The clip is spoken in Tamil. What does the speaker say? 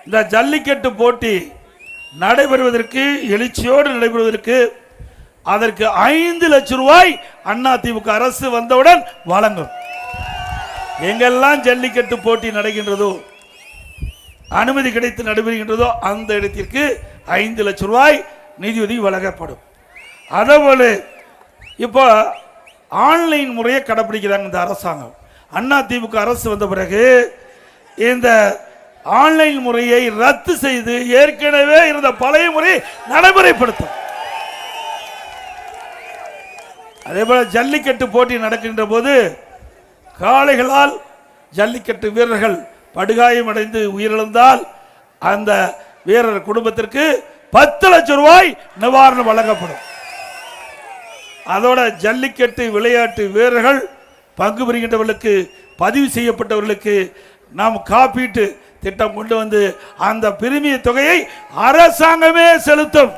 இந்த ஜல்லிக்கட்டு போட்டி நடைபெறுவதற்கு எழுச்சியோடு நடைபெறுவதற்கு அதற்கு 5 லட்சம் ரூபாய் அதிமுக அரசு வந்தவுடன் வழங்கும். எங்கெல்லாம் ஜல்லிக்கட்டு போட்டி நடக்கின்றதோ, அனுமதி கிடைத்து நடைபெறுகின்றதோ அந்த இடத்திற்கு 5 லட்சம் ரூபாய் நிதியுதவி வழங்கப்படும். அதேபோல இப்போ ஆன்லைன் முறையை கடைபிடிக்கிறாங்க இந்த அரசாங்கம். அதிமுக அரசு வந்த பிறகு இந்த ஆன்லைன் முறையை ரத்து செய்து ஏற்கனவே இருந்த பழைய முறையை நடைமுறைப்படுத்தும். அதே போல ஜல்லிக்கட்டு போட்டி நடக்கின்ற போது காளைகளால் ஜல்லிக்கட்டு வீரர்கள் படுகாயமடைந்து உயிரிழந்தால் அந்த வீரர் குடும்பத்திற்கு 10 லட்சம் ரூபாய் நிவாரணம் வழங்கப்படும். அதோட ஜல்லிக்கட்டு விளையாட்டு வீரர்கள் பங்கு பெறுகின்றவர்களுக்கு பதிவு செய்யப்பட்டவர்களுக்கு நாம் காப்பீட்டு திட்டம் கொண்டு வந்து அந்த பிரீமிய தொகையை அரசாங்கமே செலுத்தும்.